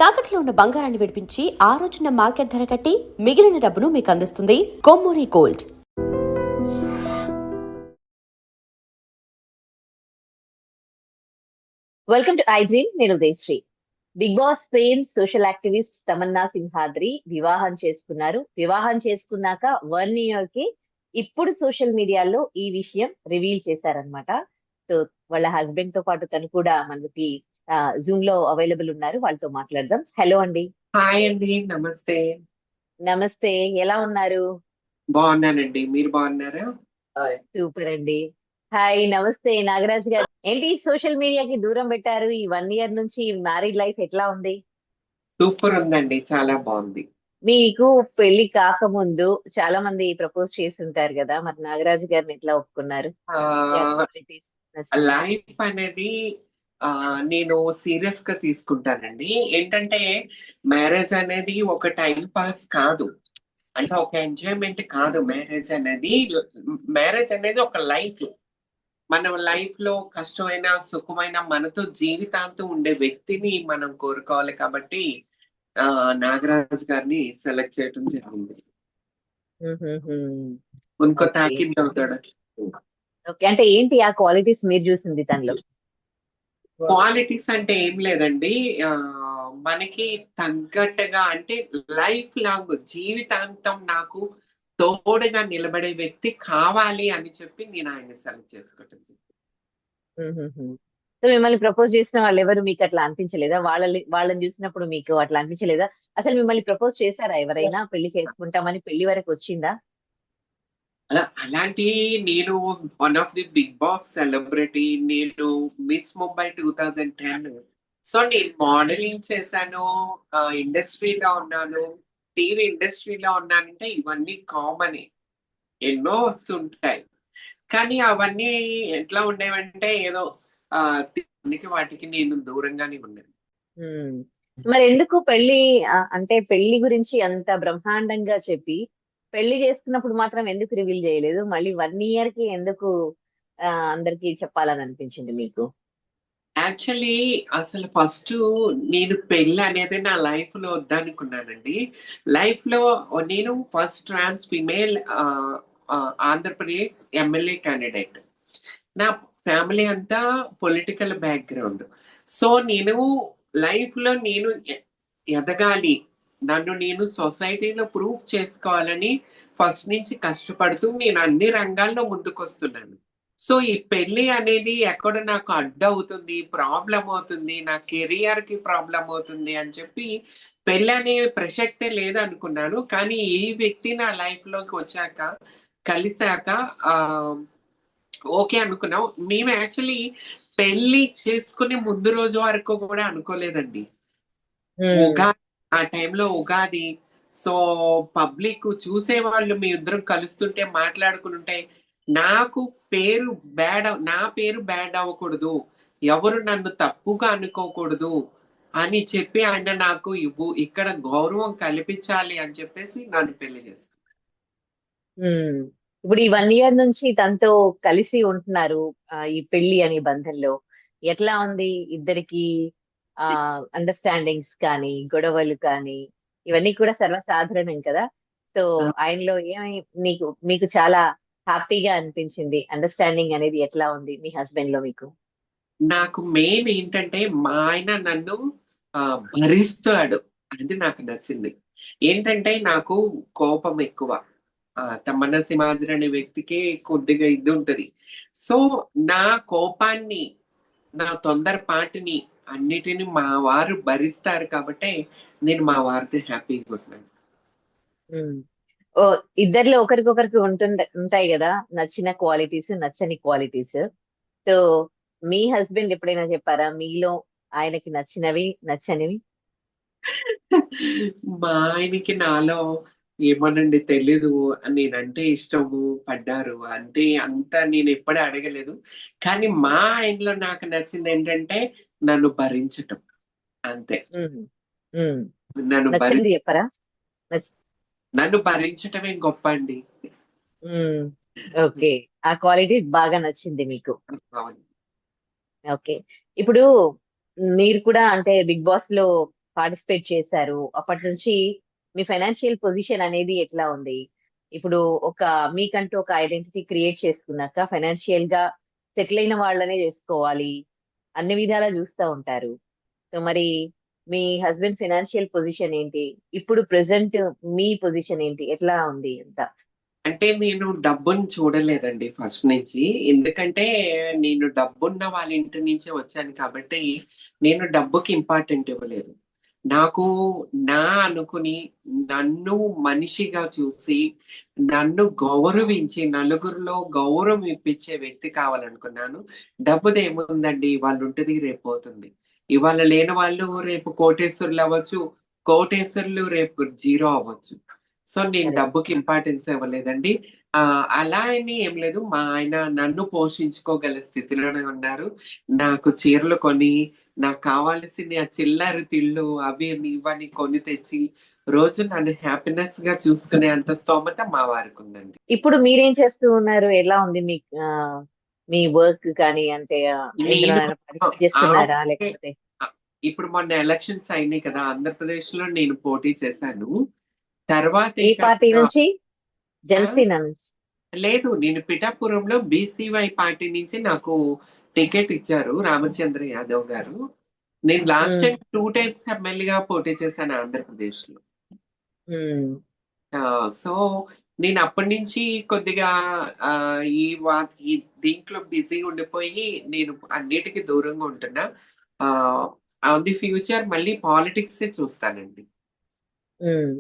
తాకట్లో ఉన్న బంగారాన్ని విడిపించి ఆ రోజున మార్కెట్ ధర కట్టి మిగిలిన డబ్బును మీకు అందిస్తుంది Kommuri gold. Welcome to I dream. నేను Udayasri. Bigg Boss fame social activist Tamanna Simhadri వివాహం చేసుకున్నారు. వివాహం చేసుకున్నాక 1 ఇయర్ కి ఇప్పుడు సోషల్ మీడియాలో ఈ విషయం రివీల్ చేశారనమాట. సో వాళ్ళ హస్బెండ్ తో పాటు తను కూడా మనకి జూమ్ లో అవైలబుల్ ఉన్నారు. వాళ్ళతో మాట్లాడదాం. హలో అండి. హాయ్ అండి, నమస్తే. నమస్తే, ఎలా ఉన్నారు? బాగున్నానండి, మీరు బాగున్నారా? సూపర్ అండి. హాయ్, నమస్తే నాగరాజ్ గారు. ఏంటి సోషల్ మీడియాకి దూరం పెట్టారు? ఈ 1 ఇయర్ నుంచి మ్యారీడ్ లైఫ్ ఎట్లా ఉంది? సూపర్ ఉందండి, చాలా బాగుంది. మీకు పెళ్లి కాకముందు చాలా మంది ప్రపోజ్ చేసి ఉంటారు కదా, మరి నాగరాజు గారిని ఎట్లా ఒప్పుకున్నారు? లైఫ్ అనేది నేను సీరియస్ గా తీసుకుంటానండి. ఏంటంటే మ్యారేజ్ అనేది ఒక టైం పాస్ కాదు, అంటే ఒక ఎంజాయ్మెంట్ కాదు. మ్యారేజ్ అనేది ఒక లైఫ్. మన లైఫ్ లో కష్టమైన సుఖమైన మనతో జీవితాంతం ఉండే వ్యక్తిని మనం కోరుకోవాలి. కాబట్టి నాగరాజ్ గారిని సెలెక్ట్ చేయడం జరిగింది. ఇంకో తాకిద్ అవుతాడు. అంటే ఏంటి ఆ క్వాలిటీస్ మీరు చూసింది తనలో? క్వాలిటీస్ అంటే ఏం లేదండి, మనకి తగ్గట్టుగా, అంటే లైఫ్ లాంగ్ జీవితాంతం నాకు తోడుగా నిలబడే వ్యక్తి కావాలి అని చెప్పి నేను ఆయన సెలెక్ట్ చేసుకోవటం. సో మిమ్మల్ని ప్రపోజ్ చేసిన వాళ్ళు ఎవరు మీకు అట్లా అనిపించలేదా? వాళ్ళని చూసినప్పుడు మీకు అట్లా అనిపించలేదా? అసలు మిమ్మల్ని ప్రపోజ్ చేశారా ఎవరైనా? పెళ్లి చేసుకుంటామని పెళ్లి వరకు వచ్చిందా? అలాంటి నేను one of the Bigg Boss celebrity. నేను మిస్ ముంబై 2010. సో నేను మోడలింగ్ చేశాను, ఇండస్ట్రీలో ఉన్నాను, టీవీ ఇండస్ట్రీలో ఉన్నానంటే ఇవన్నీ కామన్, ఎన్నో వస్తుంటాయి. కానీ అవన్నీ ఎట్లా ఉండేవంటే ఏదో వాటికి నేను దూరంగానే ఉన్నాను. మరి ఎందుకు పెళ్లి అంటే పెళ్లి గురించి అంత బ్రహ్మాండంగా చెప్పి పెళ్లి చేసుకున్నప్పుడు మాత్రం ఎందుకు రివీల్ చేయలేదు? మళ్ళీ 1 ఇయర్ కి ఎందుకు అందరికి చెప్పాలని అనిపించింది మీకు? యాక్చువల్లీ అసలు ఫస్ట్ నేను పెళ్ళి అనేది నా లైఫ్ లో వద్దనుకున్నానండి. లైఫ్ లో నేను first trans female Andhra Pradesh MLA candidate. నా ఫ్యామిలీ అంతా పొలిటికల్ బ్యాక్గ్రౌండ్. సో నేను లైఫ్ లో నేను ఎదగాలి, నన్ను నేను సొసైటీలో ప్రూవ్ చేసుకోవాలని ఫస్ట్ నుంచి కష్టపడుతూ నేను అన్ని రంగాల్లో ముందుకొస్తున్నాను. సో ఈ పెళ్లి అనేది ఎక్కడ నాకు అడ్డవుతుంది, ప్రాబ్లం అవుతుంది, నా కెరియర్ కి ప్రాబ్లం అవుతుంది అని చెప్పి పెళ్లి అనే ప్రసక్తే లేదనుకున్నాను. కానీ ఈ వ్యక్తి నా లైఫ్ లోకి వచ్చాక, కలిసాక ఓకే అనుకున్నాం. మేము యాక్చువల్లీ పెళ్లి చేసుకునే ముందు రోజు వరకు కూడా అనుకోలేదండి. ఉగాది, ఆ టైంలో ఉగాది. సో పబ్లిక్ చూసేవాళ్ళు మీ ఇద్దరం కలుస్తుంటే మాట్లాడుకుంటుంటే నాకు నా పేరు బ్యాడ్ అవ్వకూడదు, ఎవరు నన్ను తప్పుగా అనుకోకూడదు అని చెప్పి ఆయన నాకు ఇక్కడ గౌరవం కల్పించాలి అని చెప్పేసి నన్ను పెళ్లి చేస్తాను. ఇప్పుడు ఈ 1 ఇయర్ నుంచి తనతో కలిసి ఉంటున్నారు ఈ పెళ్లి అనే బంధంలో. ఎట్లా ఉంది ఇద్దరికి? అండర్స్టాండింగ్స్ కానీ, గొడవలు కానీ, ఇవన్నీ కూడా సర్వసాధారణం కదా. సో ఆయనలో ఏమై మీకు చాలా హ్యాపీగా అనిపించింది? అండర్స్టాండింగ్ అనేది ఎట్లా ఉంది మీ హస్బెండ్ లో మీకు? నాకు మెయిన్ ఏంటంటే మా ఆయన నన్ను భరిస్తాడు, అది నాకు నచ్చింది. ఏంటంటే నాకు కోపం ఎక్కువ. తమన్నా సింహాద్రి అనే వ్యక్తికి కొద్దిగా ఇది ఉంటది. సో నా కోపాన్ని, నా తొందరపాటుని అన్నిటిని మా వారు భరిస్తారు కాబట్టి నేను మా వారితో హ్యాపీగా ఉన్నాను. ఇద్దరిలో ఒకరికొకరికి ఉంటాయి కదా నచ్చిన క్వాలిటీస్, నచ్చని క్వాలిటీస్. సో మీ హస్బెండ్ ఎప్పుడైనా చెప్పారా మీలో ఆయనకి నచ్చినవి, నచ్చనివి? మా ఆయనకి నాలో ఏమోనండి తెలీదు, నేనంటే ఇష్టము పడ్డారు అంతే. అంతా నేను ఎప్పుడూ అడగలేదు. కానీ మా ఆయనలో నాకు నచ్చింది ఏంటంటే నన్ను భరించటం, అంతే. నచ్చింది చెప్పరా? నన్ను భరించటమే గొప్ప అండి. ఓకే, ఆ క్వాలిటీ బాగా నచ్చింది మీకు. ఓకే, ఇప్పుడు మీరు కూడా అంటే బిగ్ బాస్ లో పార్టిసిపేట్ చేశారు? అప్పటి నుంచి మీ ఫైనాన్షియల్ పొజిషన్ అనేది ఎట్లా ఉంది? ఇప్పుడు ఒక మీకంటూ ఒక ఐడెంటిటీ క్రియేట్ చేసుకున్నాక ఫైనాన్షియల్ గా సెటిల్ అయిన వాళ్ళనే చేసుకోవాలి, అన్ని విధాలా చూస్తూ ఉంటారు. సో మరి మీ హస్బెండ్ ఫైనాన్షియల్ పొజిషన్ ఏంటి? ఇప్పుడు ప్రెసెంట్ మీ పొజిషన్ ఏంటి? ఎట్లా ఉంది అంతా? అంటే నేను డబ్బుని చూడలేదండి ఫస్ట్ నుంచి. ఎందుకంటే నేను డబ్బున్న వాళ్ళ ఇంటి నుంచే వచ్చాను కాబట్టి నేను డబ్బుకి ఇంపార్టెంట్ ఇవ్వలేదు. నాకు నా అనుకుని నన్ను మనిషిగా చూసి, నన్ను గౌరవించి నలుగురిలో గౌరవం ఇప్పించే వ్యక్తి కావాలనుకున్నాను. డబ్బుదేముందండి ఇవాళుంటది రేపొతుంది. ఇవాళ లేని వాళ్ళు రేపు కోటేశ్వరులు అవ్వచ్చు. కోటేశ్వరులు రేపు జీరో అవ్వచ్చు. సో నేను కరెక్ట్. డబ్బుకి ఇంపార్టెన్స్ ఇవ్వలేదండి. అలా అని ఏం లేదు. మా ఆయన నన్ను పోషించుకోగల స్థితిలోనే ఉన్నారు. నాకు చీరలు కొని, నాకు కావాల్సిన ఆ చిల్లర తిళ్ళు అవి ఇవని కొని తెచ్చి, రోజు నన్ను హ్యాపీనెస్‌గా చూసుకునే అంత స్తోమత మా వారికుందండి. ఇప్పుడు మీరేం చేస్తూ ఉన్నారు? ఎలా ఉంది మీ మీ వర్క్ కానీ, అంటే నేను ఎందులోనైనా పార్టిసిపేట్ చేస్తున్నారా ఆఫ్‌టే లేకపోతే? ఇప్పుడు మొన్న ఎలక్షన్స్ అయినాయి కదా! ఆంధ్రప్రదేశ్‌లో నేను పోటీ చేశాను. తర్వాత ఏ ఇక పార్టీ నుంచి? ఆ! జనసేన నుంచి? లేదు. నేను పిఠాపురంలో బీసీవై పార్టీ నుంచి నాకు టికెట్ ఇచ్చారు రామచంద్ర యాదవ్ గారు. నేను లాస్ట్ ఉమ్, టైమ్ 2 టైమ్స్ ఎమ్మెల్యేగా పోటీ చేశాను ఆంధ్రప్రదేశ్‌లో. ఉమ్, సో, నేను అప్పటినుంచి కొద్దిగా ఈ ఈ దీంట్లో బిజీగా ఉండిపోయి నేను అన్నిటికి దూరంగా ఉంటున్నా. ఆహ్, ఆన్ ది ఫ్యూచర్ మళ్ళీ పాలిటిక్సే చూస్తానండి. ఉమ్.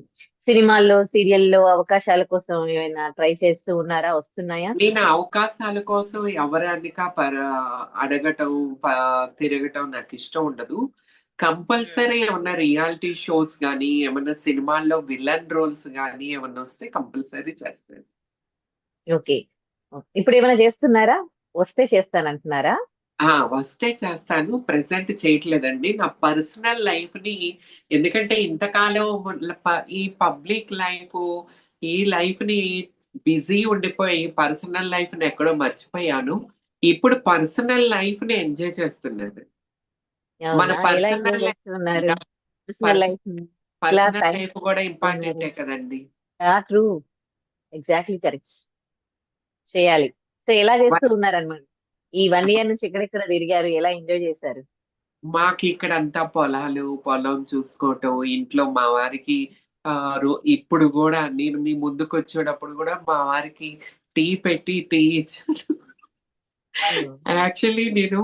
సినిమాల్లో, సీరియల్లో అవకాశాల కోసం ఏమైనా ట్రై చేస్తూ ఉన్నారా? వస్తున్నాయా? నేను అవకాశాల కోసం ఎవరనక అడగటం, ప తిరగటం నాకిష్టం ఉండదు. కంపల్సరీ ఏమన్నా రియాలిటీ షోస్ గానీ, ఏమన్నా సినిమాల్లో విలన్ రోల్స్ గానీ ఏమన్నొస్తే కంపల్సరీ చేస్తాను. ఓకే. ఇప్పుడు ఏమైనా చేస్తున్నారా? వస్తే చేస్తానంటున్నారా? వస్తే చేస్తాను. ప్రెజెంట్ చేయట్లేదండి. నా పర్సనల్ లైఫ్‌ని ఎందుకంటే ఇంతకాలం ఈ పబ్లిక్ లైఫు, ఈ లైఫ్‌ని బిజీ ఉండిపోయి పర్సనల్ లైఫ్‌ని ఎక్కడో మర్చిపోయాను. ఇప్పుడు పర్సనల్ లైఫ్‌ని ఎంజాయ్ చేస్తున్నాను. మన అవునా? ఎలా ఎంజాయ్ పర్సనల్ లైఫ్ చేస్తూ ఉన్నారు పర్సనల్ పర్స్ లైఫ్? ఎలా పర్సనల్ టైం లైఫ్ కూడా ఉన్నారు? ఇంపార్టెంటే కదండీ! ట్రూ. Exactly correct. చేయాలి. సో ఎలా చేస్తూ ఉన్నారన్నమాట? ఈ 1 ఇయర్ నుంచి ఎక్కడెక్కడ తిరిగారు? ఎలా ఎంజాయ్ చేశారు? మాకిక్కడంతా పొలాలు, పొలం చూసుకోవటం, ఇంట్లో మా వారికి ఇప్పుడు గూడా నేను మీ ముందుకొచ్చేటప్పుడు గూడా మా వారికి టీ ఇచ్చాను. హ్మ్. యాక్చువల్లీ నేను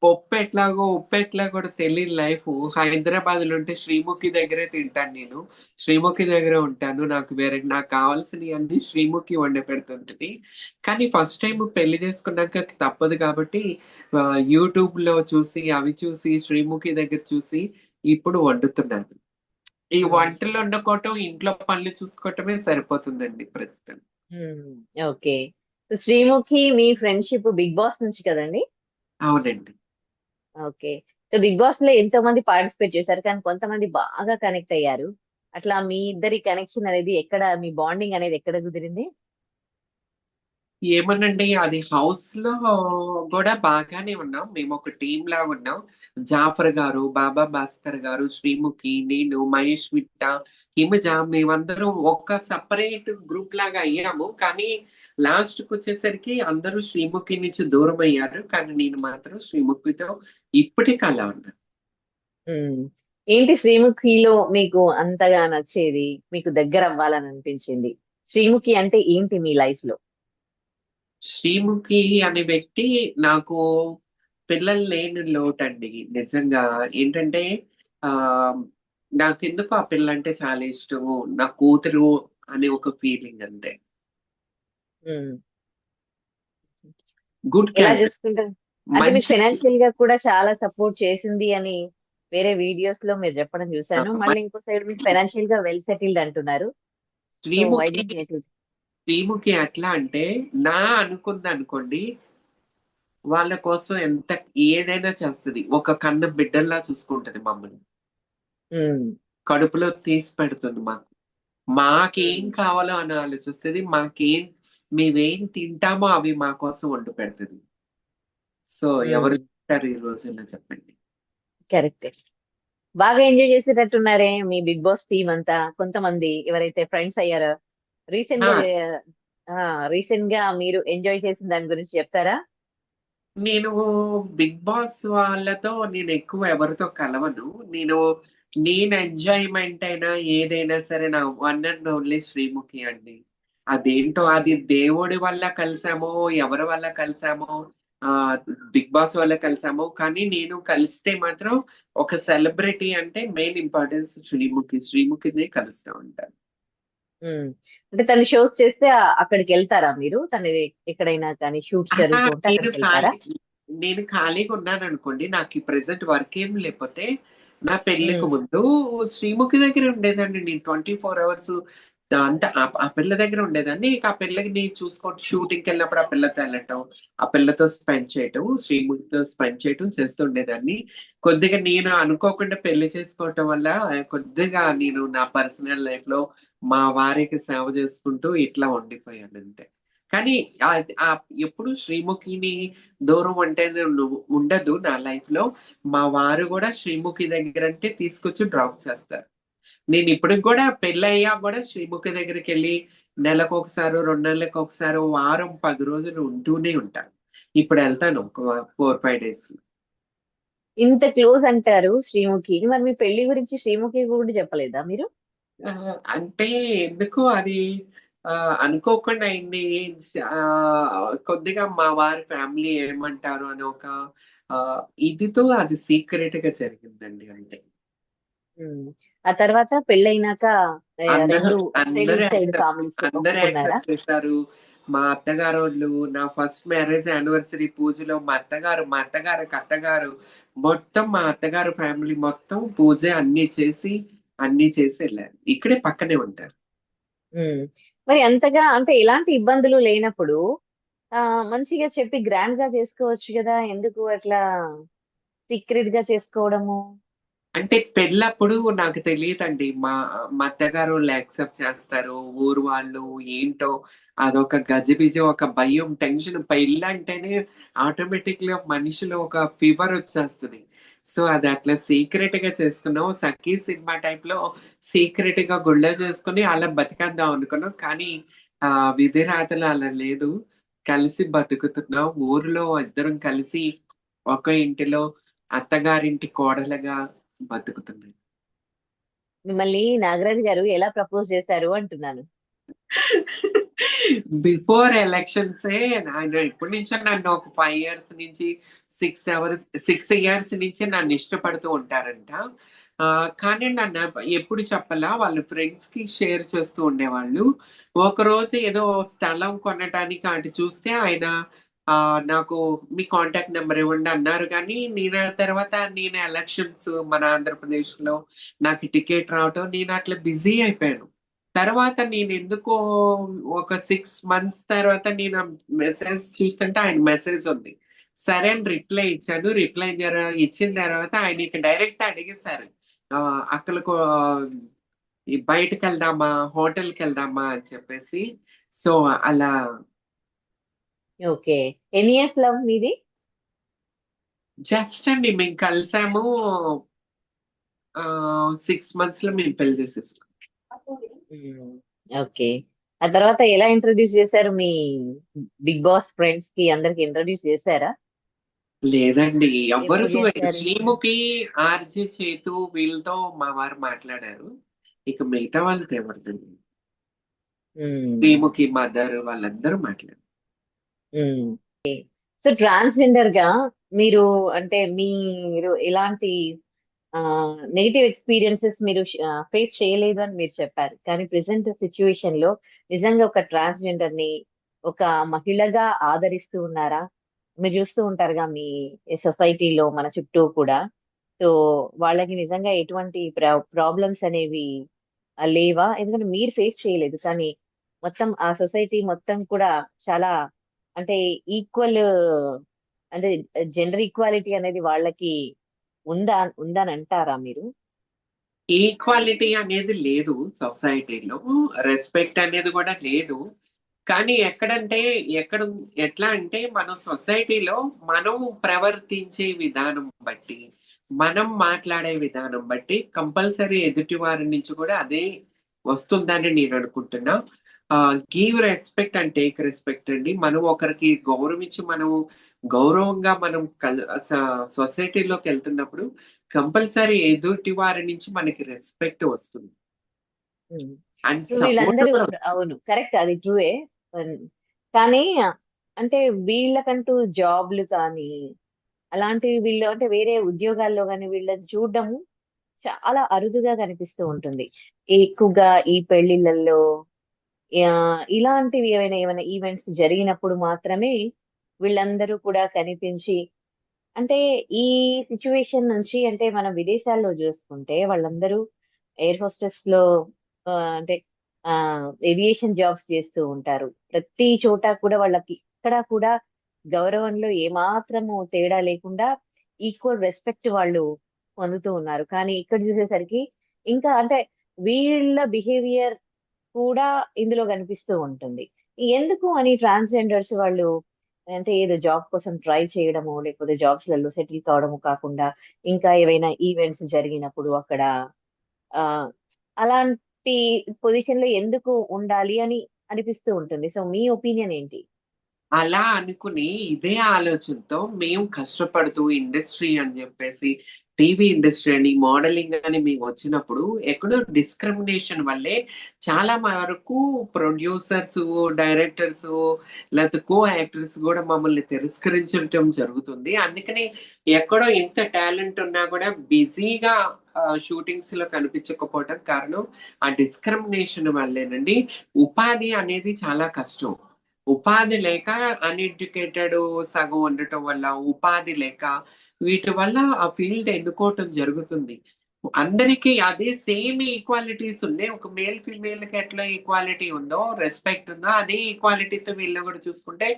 పప్పెట్లాగో, ఉప్పెట్లాగో కూడా తెలియని లైఫు హైదరాబాద్‌లో ఉంటే శ్రీముఖి దగ్గరే తింటాను నేను. శ్రీముఖి దగ్గరే ఉంటాను. నాకు కావాల్సినయన్నీ శ్రీముఖి వండి పెడుతుంటది. కానీ ఫస్ట్ టైమ్ పెళ్లి చేసుకున్నాక తప్పదు కాబట్టి యూట్యూబ్‌లో చూసి, అవి చూసి, శ్రీముఖి దగ్గర చూసి ఇప్పుడు వండుతున్నాను. ఈ హ్మ్. వంటలు వండుకోవటం, ఇంట్లో పనులు చూసుకోవటమే సరిపోతుందండి ప్రస్తుతం. హ్మ్. ఓకే. సో 'శ్రీముఖి' మీ ఫ్రెండ్‌షిప్ 'బిగ్ బాస్' నుంచి కదండీ? అవునండి. ఓకే. సో 'బిగ్ బాస్‌లో' ఎంతోమంది పార్టిసిపేట్ చేశారు. కానీ కొంతమంది బాగా కనెక్ట్ అయ్యారు. అట్లా మీ ఇద్దరి కనెక్షన్ అనేది ఎక్కడ, మీ బాండింగ్ అనేది ఎక్కడ కుదిరింది? ఏమోనండి అది హౌస్‌లో గూడా బాగానే ఉన్నాం. మేమొక టీమ్‌లాగా ఉన్నాం. జాఫర్ గారు, బాబా భాస్కర్ గారు, శ్రీముఖి, నేను, మహేష్ విట్ట, హిమజ మేమందరం ఒక సెపరేట్ గ్రూప్‌లాగా అయ్యాము. కానీ లాస్ట్‌కొచ్చేసరికి అందరూ శ్రీముఖి నుంచి దూరమయ్యారు. కానీ నేను మాత్రం శ్రీముఖితో ఇప్పటికి అలా ఉన్నా. హ్మ్. ఏంటి 'శ్రీముఖిలో' మీకు అంతగా నచ్చేది? మీకు దగ్గరవ్వాలని అనిపించింది? 'శ్రీముఖి' అంటే ఏంటి మీ లైఫ్‌లో? శ్రీముఖి అనే వ్యక్తి నాకు పిల్లలు లేని లోటండి. నిజంగా ఏంటంటే ఆహ్, నాకెందుకో ఆ పిల్లంటే చాలా ఇష్టము. నా కూతురు అనే ఒక ఫీలింగ్ అంతే. హ్మ్. గుడ్ ఎలా క్యారెక్టర్. చూసుకుంటారు? అంటే మీకు మంచి ఫైనాన్షియల్‌గా కూడా చాలా సపోర్ట్ చేసింది అని వేరే వీడియోస్‌లో మీరు చెప్పడం చూసాను. ఆహ్, మళ్ళీ ఇంకో సైడ్ మీకు ఫైనాన్షియల్‌గా వెల్ సెటిల్డ్ అంటున్నారు. So why Sreemukhi, did you get it? Sreemukhi ఎట్లా అంటే అనుకుందనుకోండి వాళ్ళ కోసం ఏదైనా చేస్తది. ఒక కన్న బిడ్డల్లా చూసుకుంటది మమ్మల్ని. హ్మ్. కడుపులో తీసి పెడుతుంది మాకు. మాకేం హ్మ్. కావాలో అని ఆలోచిస్తది. మేమేం తింటామో అవి మా కోసం వండి పెడతది. సో, ఎవరు హ్మ్. తింటారు ఈ రోజుల్లో చెప్పండి. కరెక్టే. బాగా ఎంజాయ్ చేసేటట్టున్నారే మీ బిగ్ బాస్ టీమ్ అంతా. కొంతమంది ఎవరైతే ఫ్రెండ్స్ అయ్యారో రీసెంట్ ఆ, గా రీసెంట్ గా మీరు ఎంజాయ్ చేసిన దాని గురించి చెప్తారా? నేను బిగ్ బాస్ వాళ్ళతో నేను ఎక్కువ ఎవరితో కలవను. నేను నేను ఎంజాయ్మెంట్ అయినా ఏదైనా సరే నా వన్ అండ్ ఓన్లీ శ్రీముఖి అండి. అదేంటో అది దేవుడి వల్ల కలిసామో, ఎవరి వల్ల కలిసామో, ఆ బిగ్ బాస్ వల్ల కలిసామో, కానీ నేను కలిస్తే మాత్రం ఒక సెలబ్రిటీ అంటే మెయిన్ ఇంపార్టెన్స్ శ్రీముఖి. శ్రీముఖినే కలుస్తూ ఉంటాను. ఉమ్. అంటే తను షోస్ చేస్తే అక్కడికి వెళ్తారా మీరు? తను ఎక్కడైనా కానీ షూట్స్ ఆహా! జరుగుతూ ఉంటే నేను అక్కడికి వెళ్తారా? ఖాళీ నేను ఖాళీగా ఉన్నాననుకోండి, నాకు ఈ ప్రెజెంట్ వర్క్ ఏం లేకపోతే, నా పెళ్ళికి ఉమ్. ముందు శ్రీముఖి దగ్గర ఉండేదాన్ని నేను 24 అవర్స్. అంతా ఆ పిల్ల దగ్గర ఉండేదాన్ని. ఇక ఆ పిల్లకి చూసుకుంటూ షూటింగ్‌కి వెళ్ళినప్పుడు ఆ పిల్లతో వెళ్ళటం, ఆ పిల్లతో స్పెండ్ చేయటం, శ్రీముఖితో స్పెండ్ చేయటం చేస్తూ ఉండేదాన్ని. కొద్దిగా నేను అనుకోకుండా పెళ్లి చేసుకోవటం వల్ల కొద్దిగా నేను నా పర్సనల్ లైఫ్‌లో మా వారికి సేవ చేసుకుంటూ ఇట్లా ఉండిపోయాను అంతే. కానీ ఎప్పుడు శ్రీముఖిని దూరం అంటే ఉండదు నా లైఫ్ లో. మా వారు కూడా శ్రీముఖి దగ్గర అంటే తీసుకొచ్చి డ్రాప్ చేస్తారు. నేను ఇప్పటికి కూడా పెళ్ళయ్యాక కూడా శ్రీముఖి దగ్గరికి వెళ్ళి నెలకు ఒకసారి, 2 నెలలకు ఒకసారి, వారం 10 రోజులు ఉంటూనే ఉంటాను. ఇప్పుడు వెళ్తాను ఒక 4-5 డేస్. ఇంత క్లోజ్ అంటారు శ్రీముఖి. మరి మీ పెళ్లి గురించి శ్రీముఖి కూడా చెప్పలేదా మీరు? అంటే ఎందుకో అది అనుకోకుండా అయింది. కొద్దిగా మా వారి ఫ్యామిలీ ఏమంటారు అని ఒక ఇదితో అది సీక్రెట్ గా జరిగిందండి అంతే. ఉమ్. ఆ తర్వాత పెళ్ళైనాక అందరూ రెండు అందరూ సైడ్ యాక్సెప్ట్ ఫ్యామిలీస్ అందరూ ఒప్పుకున్నారా? యాక్సెప్ట్ చేశారు. మా అత్తగారోళ్ళు నా ఫస్ట్ మ్యారేజ్ యానివర్సరీ పూజలో మా అత్తగారికి అత్తగారు మొత్తం, మా అత్తగారు ఫ్యామిలీ మొత్తం పూజ అన్ని చేసి వెళ్ళారు. ఇక్కడే పక్కనే ఉంటారు. ఉమ్. మరి అంతగా అంటే ఎలాంటి ఇబ్బందులు లేనప్పుడు మంచిగా చెప్పి గ్రాండ్ గా చేసుకోవచ్చు కదా, ఎందుకు అట్లా సీక్రెట్ గా చేసుకోవడము? అంటే పెళ్ళప్పుడు నాకు తెలియదండి. మా అత్తగారోళ్ళు యాక్సెప్ట్ చేస్తారు. ఊరు వాళ్ళు ఏంటో అదొక గజిబిజి, ఒక భయం, టెన్షన్. పెళ్ళంటేనే ఆటోమేటిక్‌గా మనిషిలో ఒక ఫీవర్ వచ్చేస్తది. సో, అది అట్లా సీక్రెట్‌గా చేసుకున్నాం. 'సఖి' సినిమా టైప్‌లో సీక్రెట్‌గా గుళ్ళో చేసుకొని అలా బతికేద్దాం అనుకున్నాం. కానీ విధిరాతలో అలా లేదు. కలిసి బతుకుతున్నాం. ఊర్లో ఇద్దరం కలిసి ఒక ఇంటిలో అత్తగారింటి కోడలుగా బతుకుతుంది. మిమ్మల్ని నాగరాజు గారు ఎలా ప్రపోజ్ చేశారు అంటున్నాను. బిఫోర్ ఎలక్షన్సే ఆయన ఎప్పటి నుంచో నన్ను ఒక 5 ఇయర్స్ నుంచి 6 ఇయర్స్ నుంచి నన్ను ఇష్టపడుతూ ఉంటారంట. కానీ నన్ను ఎప్పుడు చెప్పలా. వాళ్ళ ఫ్రెండ్స్‌కి షేర్ చేస్తూ ఉండేవాళ్ళు. ఒకరోజు ఏదో స్థలం కొనటానికి అటు చూస్తే ఆయన నాకు మీ కాంటాక్ట్ నంబర్ ఇవ్వండి అన్నారు గానీ, నేను ఆ తర్వాత ఎలక్షన్స్ మన ఆంధ్రప్రదేశ్‌లో నాకు టికెట్ రావటం నేను అట్లా బిజీ అయిపోయాను. తర్వాత నేనెందుకో ఒక 6 మంత్స్ తర్వాత నేను మెసేజ్ చూస్తుంటే ఆయన మెసేజ్ ఉంది. సరే అని రిప్లై ఇచ్చాను. ఇచ్చిన తర్వాత ఆయన ఇక డైరెక్ట్ అడిగేసారు. అక్కలకు ఈ బయటికెళ్దామా? హోటల్‌కెళ్దామా? అని చెప్పేసి. సో, అలా ఓకే. ఎన్ని ఇయర్స్ లవ్ మీది? జస్ట్ అండి మేము కలిసాము. 6 మంత్స్‌లో మేము పెళ్లి చేసేసుకున్నాం. ఉమ్. ఓకే. ఆ తర్వాత ఎలా ఇంట్రొడ్యూస్ చేశారు మీ బిగ్ బాస్ ఫ్రెండ్స్ కి? అందరికి ఇంట్రొడ్యూస్ చేశారా? లేదండి. ఎప్పుడు ఎవ్వరితో చేశారు? శ్రీముఖి, ఆర్‌జే చేతు వీళ్ళతో మా వారు మాట్లాడారు. ఇక మిగతా వాళ్ళతో ఎవరితో లేదు. ఉమ్. శ్రీముఖి మదర్ వాళ్ళందరూ మాట్లాడారు. ఉమ్. సో ట్రాన్స్జెండర్ గా మీరు అంటే మీరు ఎలాంటి నెగిటివ్ ఎక్స్పీరియన్సెస్ మీరు ఫేస్ చేయలేదు అని మీరు చెప్పారు. కానీ ప్రెసెంట్ సిచ్యువేషన్ లో నిజంగా ఒక ట్రాన్స్జెండర్ ని ఒక మహిళగా ఆదరిస్తూ ఉన్నారా? మీరు చూస్తూ ఉంటారుగా మీ సొసైటీలో మన చుట్టూ కూడా. సో వాళ్ళకి నిజంగా ఎటువంటి ప్రాబ్లమ్స్ అనేవి లేవా? ఎందుకంటే మీరు ఫేస్ చేయలేదు. కానీ మొత్తం ఆ సొసైటీ మొత్తం కూడా చాలా అంటే ఈక్వల్, అంటే జెండర్ ఈక్వాలిటీ అనేది వాళ్ళకి ఉందని అంటారా మీరు? ఈక్వాలిటీ అనేది లేదు సొసైటీలో. రెస్పెక్ట్ అనేది కూడా లేదు. కానీ ఎక్కడ ఎట్లా అంటే మన సొసైటీలో మనం ప్రవర్తించే విధానం బట్టి, మనం మాట్లాడే విధానం బట్టి కంపల్సరీ ఎదుటి వారి నుంచి కూడా అదే వస్తుందని నేను అనుకుంటున్నా. Give respect and take respect అండి. మనం ఒకరికి గౌరవించి మనం గౌరవంగా మనం సొసైటీలోకి వెళ్తున్నప్పుడు కంపల్సరీ ఎదుటి వారి నుంచి మనకి రెస్పెక్ట్ వస్తుంది. అండ్ ఇప్పుడు సపోర్ట్ వీళ్ళందరూ కూడా. అవును, కరెక్ట్, అది ట్రూవే. కానీ అంటే వీళ్ళకంటూ జాబ్లు కానీ అలాంటివి, వీళ్ళు అంటే వేరే ఉద్యోగాల్లో కానీ వీళ్ళని చూడడము చాలా అరుదుగా కనిపిస్తూ ఉంటుంది. ఎక్కువగా ఈ పెళ్లిళ్ళల్లో ఇలాంటివి ఏమైనా ఈవెంట్స్ జరిగినప్పుడు మాత్రమే వీళ్ళందరూ కూడా కనిపించి, అంటే ఈ సిచ్యువేషన్ నుంచి, అంటే మనం విదేశాల్లో చూసుకుంటే వాళ్ళందరూ ఎయిర్ హోస్టెస్ లో అంటే ఏవియేషన్ జాబ్స్ చేస్తూ ఉంటారు. ప్రతి చోట కూడా వాళ్ళకి ఇక్కడ కూడా గౌరవంలో ఏమాత్రము తేడా లేకుండా ఈక్వల్ రెస్పెక్ట్ వాళ్ళు పొందుతూ ఉన్నారు. కానీ ఇక్కడ చూసేసరికి ఇంకా అంటే వీళ్ళ బిహేవియర్ కూడా ఇందులో కనిపిస్తూ ఉంటుంది. ఎందుకు అని ట్రాన్స్‌జెండర్స్ వాళ్ళు అంటే ఏదో జాబ్ కోసం ట్రై చేయడమో, లేకపోతే జాబ్స్‌లలో సెటిల్ కావడమో కాకుండా, ఇంకా ఏవైనా ఈవెంట్స్ జరిగినప్పుడు అక్కడ ఆహ్, అలాంటి పొజిషన్‌లో ఎందుకు ఉండాలి అని అనిపిస్తూ ఉంటుంది. సో, మీ ఒపీనియన్ ఏంటి? అలా అనుకుని ఇదే ఆలోచనతో మేము కష్టపడుతూ ఇండస్ట్రీ అని చెప్పేసి టీవీ ఇండస్ట్రీ అని మోడలింగ్ అని మేము వచ్చినప్పుడు ఎక్కడో డిస్క్రిమినేషన్ వల్లే చాలా వరకు ప్రొడ్యూసర్స్, డైరెక్టర్స్ లేకపోతే కో యాక్టర్స్ కూడా మమ్మల్ని తిరస్కరించడం జరుగుతుంది. అందుకని ఎక్కడో ఎంత టాలెంట్ ఉన్నా కూడా బిజీగా షూటింగ్స్ లో కనిపించకపోవడం కారణం ఆ డిస్క్రిమినేషన్ వల్లేనండి. ఉపాధి అనేది చాలా కష్టం. ఉపాధి లేక అన్‌ఎడ్యుకేటెడ్ సగం ఉండటం వల్ల, ఉపాధి లేక వీటి వల్ల ఆ ఫీల్డ్ ఎన్నుకోవటం జరుగుతుంది. అందరికి అదే సేమ్ ఈక్వాలిటీస్ ఉన్నాయి. ఒక మేల్ ఫీమేల్‌కి ఎట్లా ఈక్వాలిటీ ఉందో, రెస్పెక్ట్ ఉందో అదే ఈక్వాలిటీతో వీళ్ళని కూడా చూసుకుంటే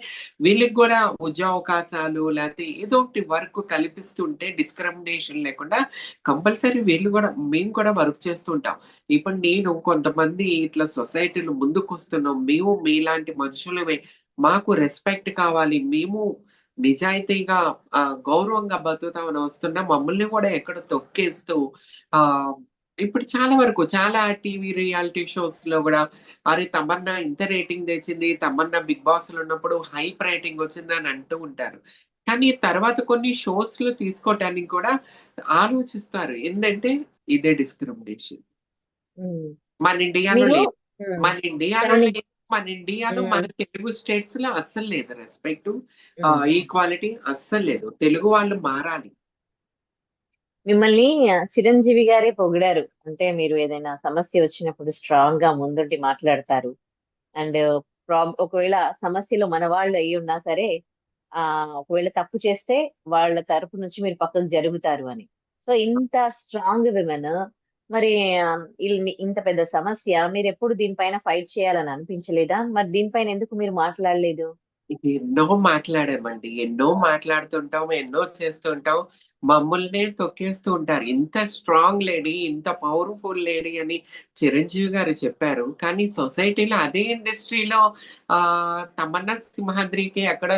వీళ్ళకి కూడా ఉద్యోగావకాశాలు లేతే ఏదో ఒకటి వర్క్ కల్పిస్తుంటే డిస్క్రిమినేషన్ లేకుండా కంపల్సరీ వీళ్ళు కూడా మేము కూడా వర్క్ చేస్తూ ఉంటాం. ఇప్పుడు నేను కొంతమంది ఇట్లా సొసైటీలో ముందుకొస్తున్నాం. మేము మీలాంటి మనుషులమే. మాకు రెస్పెక్ట్ కావాలి. మేము నిజాయితీగా గౌరవంగా బతుకుతామని వస్తున్నా మమ్మల్ని కూడా ఎక్కడ తొక్కేస్తూ ఆహ్, ఇప్పుడు చాలా వరకు చాలా టీవీ రియాలిటీ షోస్‌లో గూడా అరే! తమన్నా ఇంత రేటింగ్ తెచ్చింది. తమన్నా 'బిగ్ బాస్‌లో' ఉన్నప్పుడు హైప్ రేటింగ్ వచ్చిందని అంటూ ఉంటారు. కానీ తర్వాత కొన్ని షోస్‌లో తీసుకోవటానికి కూడా ఆలోచిస్తారు. ఏందంటే ఇదే డిస్క్రిమినేషన్. హ్మ్. మన ఇండియాలో మీరు లేదు. హ్మ్. మన ఇండియాలో కానీ లేదు. మన ఇండియాలో హ్మ్. మన తెలుగు స్టేట్స్‌లో అస్సలు లేదు రెస్పెక్టు. హ్మ్. ఈక్వాలిటీ అస్సలు లేదు. తెలుగు వాళ్ళు మారాలి. మిమ్మల్ని చిరంజీవి గారే పొగిడారు. అంటే మీరు ఏదైనా సమస్య వచ్చినప్పుడు స్ట్రాంగ్‌గా ముందుండి మాట్లాడతారు. అండ్ ఒకవేళ సమస్యలో మన వాళ్ళు అయ్యున్నా సరే, ఒకవేళ తప్పు చేస్తే వాళ్ళ తరపు నుంచి మీరు పక్కకు జరుగుతారు అని. సో, ఇంత స్ట్రాంగ్ విమెన్ మరి ఇంత పెద్ద సమస్య మీరెప్పుడు దీనిపైన ఫైట్ చేయాలని అనిపించలేదా? మరి దీనిపైన ఎందుకు మీరు మాట్లాడలేదు? ఎన్నో మాట్లాడామండి. ఎన్నో మాట్లాడుతుంటాం. ఎన్నో చేస్తుంటాం. మమ్మల్నే తొక్కేస్తూ ఉంటారు. ఇంత స్ట్రాంగ్ లేడీ, ఇంత పవర్‌ఫుల్ లేడీ అని చిరంజీవి గారు చెప్పారు. కానీ సొసైటీలో అదే ఇండస్ట్రీలో తమన్నా సింహాద్రికి ఎక్కడ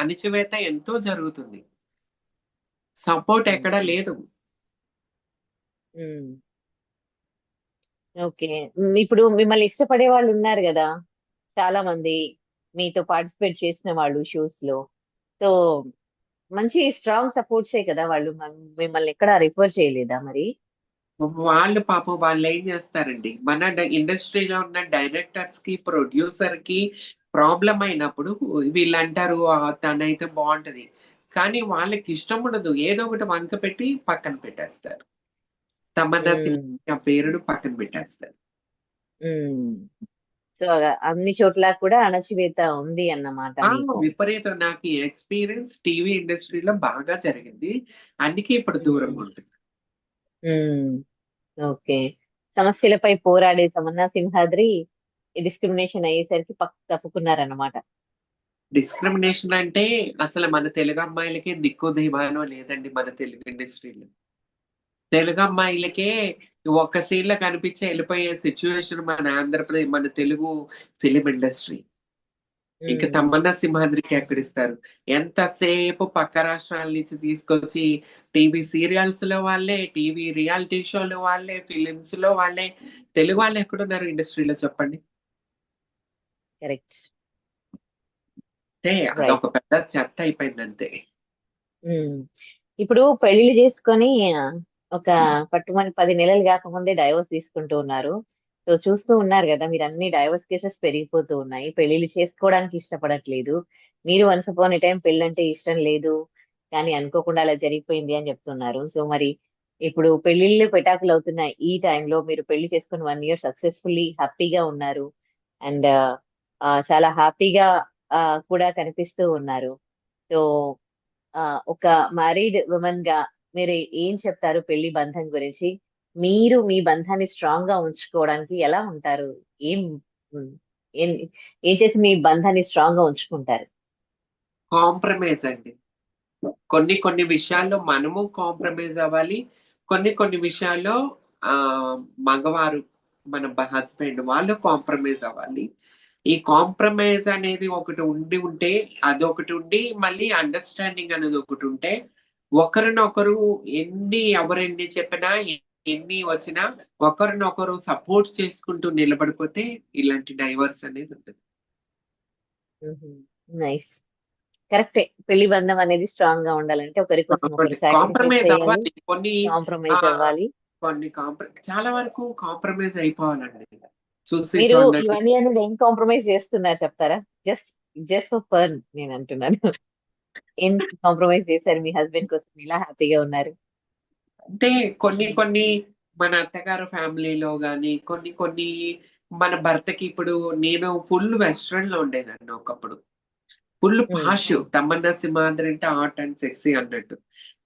అణిచివేత ఎంతో జరుగుతుంది. సపోర్ట్ హ్మ్. ఎక్కడ లేదు. హ్మ్. ఓకే. ఇప్పుడు మిమ్మల్ని ఇష్టపడే వాళ్ళున్నారు గదా! చాలా మంది మీతో పార్టిసిపేట్ చేసిన వాళ్ళు షోస్‌లో. సో, మంచి స్ట్రాంగ్ సపోర్ట్సే కదా! వాళ్ళు మిమ్మల్ని ఎక్కడా రిఫర్ చేయలేదా మరి? వాళ్ళు పాపం వాళ్ళేం జేస్తారండి, మన ఇండస్ట్రీలో ఉన్న డైరెక్టర్స్‌కి, ప్రొడ్యూసర్‌కి ప్రాబ్లమ్ అయినప్పుడు వీళ్ళంటారు తనైతే బావుంటది. కానీ వాళ్ళకిష్టం ఉండదు. ఏదో ఒకటి వంక పెట్టి పక్కన పెట్టేస్తారు. తమన్నా హ్మ్. సింహ పేరును పక్కన పెట్టేస్తారు. హ్మ్. సో, అన్ని చోట్ల కూడా అణచివేత ఉంది అన్నమాట మీకు. విపరీతం నాకు ఈ ఎక్స్‌పీరియన్స్ టీవీ ఇండస్ట్రీలో బాగా జరిగింది. అందుకే ఇప్పుడు హ్మ్. దూరంగా ఉంటున్నా. హ్మ్. ఓకే. సమస్యలపై పోరాడే తమన్నా సింహాద్రి డిస్క్రిమినేషన్ అయ్యేసరికి తప్పుకున్నారన్నమాట. డిస్క్రిమినేషన్ అంటే అసలు మన తెలుగు అమ్మాయిలకే దిక్కు దివాను లేదండి మన తెలుగు ఇండస్ట్రీలో. తెలుగు అమ్మాయిలకే ఒక్క సీన్‌లో కనిపించి ఎళ్ళిపోయే సిట్యుయేషన్ మన మన తెలుగు ఫిల్మ్ ఇండస్ట్రీ. ఇంకా ఉమ్, తమన్నా సింహాద్రికి ఎక్కడిస్తారు? ఎంతసేపు పక్క రాష్ట్రాల నుంచి తీసుకొచ్చి టీవీ సీరియల్స్ లో వాళ్ళే, టీవీ రియాలిటీ షోలు వాళ్ళే, ఫిలిమ్స్ లో వాళ్ళే. తెలుగు వాళ్ళు ఎక్కడున్నారు ఇండస్ట్రీలో చెప్పండి? కరెక్ట్. అంటే రైట్. అదొక పెద్ద చెత్త అయిపోయింది అంతే. ఇప్పుడు పెళ్లిళ్ళు చేసుకొని ఒక పట్టుమని 10 నెలలు కాకముందే డైవోర్స్ తీసుకుంటూ ఉన్నారు. సో చూస్తూ ఉన్నారు కదా, మీరు అన్ని డైవోర్స్ కేసెస్ పెరిగిపోతూ ఉన్నాయి. పెళ్లిళ్ళు చేసుకోవడానికి ఇష్టపడట్లేదు. మీరు వన్స్ అపాన్ ఏ టైం పెళ్ళంటే ఇష్టం లేదు, కానీ అనుకోకుండా అలా జరిగిపోయింది అని చెప్తున్నారు. సో మరి ఇప్పుడు పెళ్లిళ్ళు పెటాకులు అవుతున్న ఈ టైంలో మీరు పెళ్లి చేసుకుని 1 year సక్సెస్ఫుల్లీ హ్యాపీగా ఉన్నారు. అండ్ చాలా హ్యాపీగా కూడా కనిపిస్తూ ఉన్నారు. సో ఆ ఒక మ్యారీడ్ ఉమెన్ గా మీరు ఏం చెప్తారు పెళ్లి బంధం గురించి? మీరు మీ బంధాన్ని స్ట్రాంగ్ గా ఉంచుకోవడానికి ఎలా ఉంటారు? ఏం ఉమ్, ఏం ఏం చేసి మీ బంధాన్ని స్ట్రాంగ్ గా ఉంచుకుంటారు? కాంప్రమైజ్ అండి. కొన్ని కొన్ని విషయాల్లో మనము కాంప్రమైజ్ అవ్వాలి. కొన్ని కొన్ని విషయాల్లో ఆ మగవారు, మన హస్బెండ్ వాళ్ళు కాంప్రమైజ్ అవ్వాలి. ఈ కాంప్రమైజ్ అనేది ఒకటి ఉంటే, అదొకటి ఉండి మళ్ళీ అండర్స్టాండింగ్ అనేది ఒకటి ఉంటే, ఒకరినొకరు ఎవరెన్ని చెప్పినా, ఎన్ని వచ్చినా ఒకరినొకరు సపోర్ట్ చేసుకుంటూ నిలబడిపోతే ఇలాంటి డైవర్స్ అనేది ఉంటుంది. నైస్. కరెక్టే. పెళ్లి బంధం అనేది స్ట్రాంగ్ గా ఉండాలంటే ఒకరి కోసం ఒకరు సాక్రిఫైస్ కాంప్రమైజ్ చేయాలి, అవ్వాలి. ఆ కాంప్రమైజ్ అవ్వాలి. చాలా వరకు కాంప్రమైజ్ అయిపోవాలండి. చూసి మీరు చూడండి. ఇవన్నీ అనేది ఏం కాంప్రమైజ్ చేస్తున్నారు చెప్తారా? జస్ట్ జస్ట్ ఫర్ ఫన్ నేను అంటున్నాను. ఏం కాంప్రమైజ్ చేశారు మీ హస్బెండ్ కోసం? ఇలా హ్యాపీగా ఉన్నారు? అంటే కొన్ని కొన్ని మన అత్తగారు ఫ్యామిలీలో గాని, కొన్ని కొన్ని మన భర్తకి ఇప్పుడు నేను ఫుల్ వెస్ట్రన్ లో ఉండేదాన్ని ఒకప్పుడు. ఫుల్ ఉమ్, పాష్ తమన్నా సింహాద్రి అంటే హాట్ అండ్ సెక్సీ అన్నట్టు.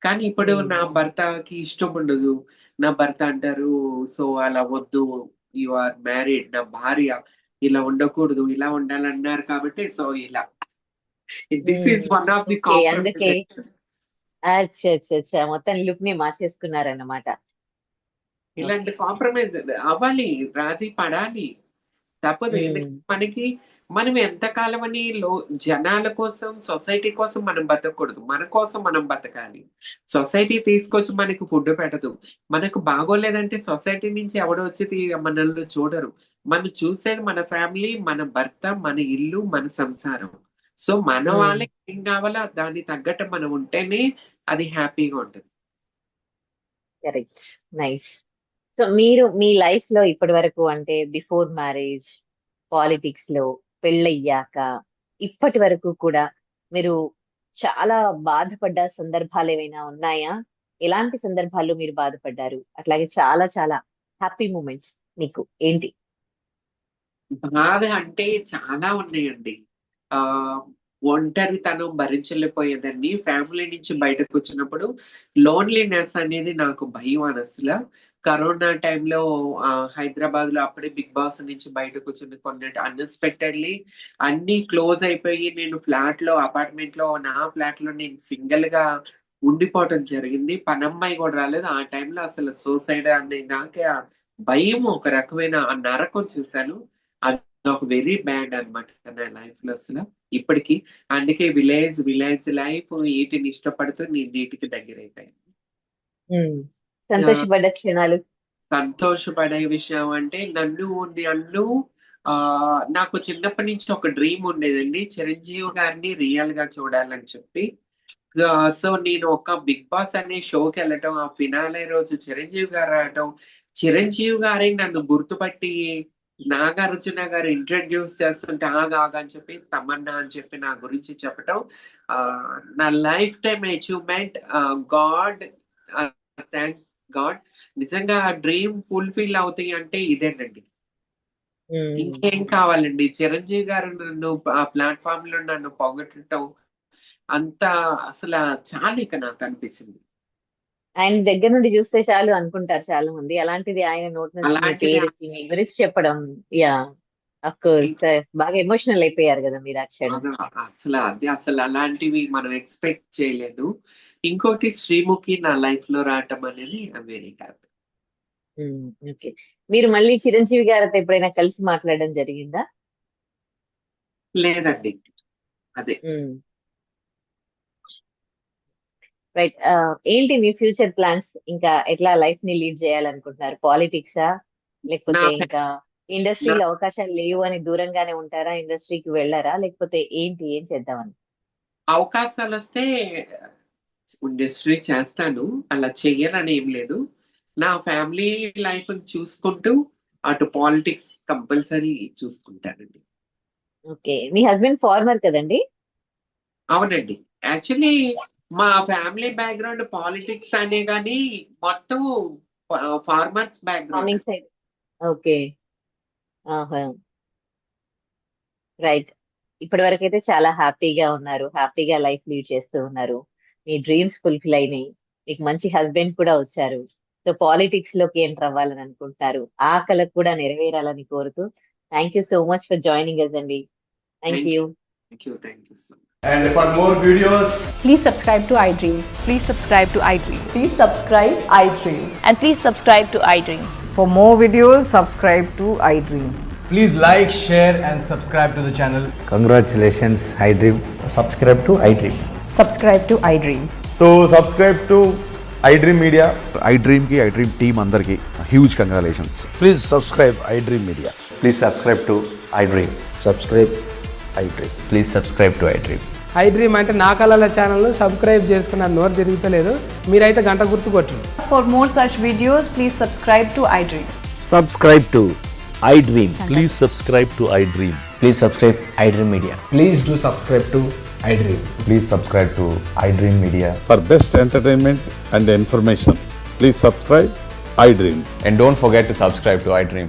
కానీ ఇప్పుడు ఉమ్, నా భర్తకి ఇష్టం ఉండదు. నా భర్త అంటారు, సో అలా వద్దు, యు ఆర్ మ్యారీడ్, నా భార్య ఇలా ఉండకూడదు, ఇలా ఉండాలన్నారు కాబట్టి సో ఇలా. This is one of the okay. అందుకే కాంప్రమైజేషన్. అచ్చా అచ్చా అచ్చా, మొత్తం లుక్ ని మార్చేసుకున్నారన్నమాట. ఇలాంటి ఓకే. కాంప్రమైజ్ అవ్వాలి, రాజీ పడాలి. తప్పదు. ఉమ్, ఎందుకంటే మనం ఎంతకాలం అని జనాల కోసం, సొసైటీ కోసం మనం బతకూడదు. మన కోసం మనం బతకాలి. సొసైటీ తీసుకొచ్చి మనకి ఫుడ్ పెట్టదు. మనకు బాగోలేదంటే సొసైటీ నుంచి ఎవడో వచ్చి మనల్ని చూడరు. మనం చూసేది మన ఫ్యామిలీ, మన భర్త, మన ఇల్లు, మన సంసారం. సో మన ఉమ్, వాళ్ళకి ఏం కావాలో దానికి తగ్గట్టు మనం ఉంటేనే అది హ్యాపీగా ఉంటది. కరెక్ట్. నైస్. సో మీరు మీ లైఫ్ లో ఇప్పటి వరకు అంటే బిఫోర్ మ్యారేజ్, పాలిటిక్స్ లో, పెళ్ళయ్యాక, ఇప్పటి వరకు కూడా మీరు చాలా బాధపడ్డ సందర్భాలు ఏమైనా ఉన్నాయా? ఎలాంటి సందర్భాల్లో మీరు బాధపడ్డారు? అట్లాగే చాలా చాలా హ్యాపీ మూమెంట్స్ మీకు ఏంటి? బాధ అంటే చాలా ఉన్నాయండి. ఆహ్, ఒంటరితనం భరించలేకపోయేదాన్ని. ఫ్యామిలీ నుంచి బయటకు వచ్చినప్పుడు లోన్లీనెస్ అనేది నాకు భయం అనసల. కరోనా టైంలో హైదరాబాద్‌లో అప్పుడే 'బిగ్ బాస్' నుంచి బయటకొచ్చింది. కొన్నట్టు అన్‌ఎక్స్‌పెక్టెడ్‌లీ అన్నీ క్లోజ్ అయిపోయి నేను అపార్ట్మెంట్‌లో నా ఫ్లాట్‌లో నేను సింగిల్‌గా ఉండిపోవటం జరిగింది. పనమ్మాయి గూడా రాలేదు. ఆ టైంలో అసలు సూసైడ్ అనే దాకా భయం, ఒక రకమైన ఆ నరకం చూసాను. అదొక వెరీ బ్యాడ్ అన్నమాట నా లైఫ్‌లో అసల. ఇప్పటికి. అందుకే విలేజ్ లైఫ్ ఈటిని ఇష్టపడుతూ నేను వీటికి దగ్గరైపోయాను. ఉమ్. ఆహ్, సంతోషపడ్డ క్షణాలు? సంతోషపడే విషయం అంటే నన్ను నాకు చిన్నప్పటి నుంచి ఒక డ్రీమ్ ఉండేదండి. చిరంజీవి గారిని రియల్‌గా చూడాలని చెప్పి. సో నేను ఒక 'బిగ్ బాస్' అనే షోకెళ్ళటం, ఆ ఫినాలే రోజు చిరంజీవి గారు రావటం, చిరంజీవి గారే నన్ను గుర్తుపట్టి 'నాగార్జున' గారు ఇంట్రొడ్యూస్ చేస్తుంటే ఆగు అని చెప్పి, తమన్నా అని చెప్పి నా గురించి చెప్పటం నా life time achievement. God thank God. నిజంగా డ్రీమ్ ఫుల్‌ఫిల్ అవుతాయి అంటే ఇదేనండి. ఉమ్. ఇంకేం కావాలండి? చిరంజీవి గారు నన్ను ఆ ప్లాట్‌ఫార్మ్‌లో నన్ను పొగడటం అంతా అసల చాలిక నాకనిపించింది. ఆయన దగ్గర నుండి చూస్తే చాలు అనుకుంటారు చాలా మంది. అలాంటిది ఆయన నోటి నుంచి మీ అలాంటిది పేరెత్తి మీ గురించి చెప్పడం, యాహ్! ఆఫ్ కోర్స్ ఇంకా బాగా ఎమోషనల్ అయిపోయారు కదా మీరు ఆ క్షణం. అసలు అలాంటివి మనం ఎక్స్‌పెక్ట్ చేయలేదు. ఇంకోటి 'శ్రీముఖి' నా లైఫ్‌లో రావటం అనేది ఐయామ్ వెరీ హ్యాపీ. హ్మ్. ఓకే. మీరు మళ్ళీ చిరంజీవి గారితో ఎప్పుడైనా కలిసి మాట్లాడడం జరిగిందా? లేదండి. అదే. రైట్. ఏంటి మీ ఫ్యూచర్ ప్లాన్స్? ఇంకా ఎట్లా లైఫ్ ని లీడ్ చేయాలనుకుంటున్నారు? పాలిటిక్సా? నా లేకపోతే ఫ్యా ఇంకా నా ఇండస్ట్రీలో అవకాశాలు లేవు అని దూరంగానే ఉంటారా? ఇండస్ట్రీకి వెళ్ళారా? లేకపోతే ఏంటి? ఏం చేద్దామని? అవకాశాలొస్తే ఇండస్ట్రీ చేస్తాను. అలా చెయ్యనని ఏం లేదు. నా ఫ్యామిలీ లైఫ్‌ని చూసుకుంటూ అటు పాలిటిక్స్ కంపల్సరీ చూసుకుంటానండి. ఓకే. మీ హస్బెండ్ ఫార్మర్ కదండీ? అవునండి. యాక్చువల్లీ మా ఫ్యామిలీ బ్యాక్‌గ్రౌండ్ పాలిటిక్స్ అనే గాని మొత్తం farmers background. Farming side. Okay. ఆహా! రైట్. ఇప్పటివరకైతే చాలా హ్యాపీగా ఉన్నారు. హ్యాపీగా లైఫ్ లీడ్ చేస్తూ ఉన్నారు. మీ డ్రీమ్స్ ఫుల్‌ఫిల్ అయినాయి. మీకు మంచి హస్బెండ్ కూడా వచ్చారు. సో, పాలిటిక్స్‌లోకి ఎంటర్ అవ్వాలని అనుకుంటున్నారు. ఆ కల కూడా నెరవేరాలని కోరుతూ thank you so much for joining us అండి. Thank thank you. You. Thank you so much. And for more videos, Please subscribe to iDream. Please subscribe to iDream. Please subscribe iDreams. And please subscribe to iDream. For more videos, subscribe to iDream. please like, share, and subscribe to the channel. Congratulations, iDream. subscribe to iDream. Subscribe to iDream. So subscribe to iDream Media. iDream ki iDream team అందరికి huge congratulations. Please subscribe iDream Media. Please subscribe to iDream. Subscribe iDream. Please subscribe to iDream. iDream అంటే నా కళల channel subscribe చేసుకున్నారు. నోరు తిరుగుతలేదు. మీరైతే గంట గుర్తు కొట్టండి. For more such videos, please subscribe to iDream. Subscribe to iDream. Please subscribe to iDream. Please subscribe iDream Media. Please do subscribe to iDream. Please subscribe to iDream Media. For best entertainment and information, please subscribe iDream. And don't forget to subscribe to iDream.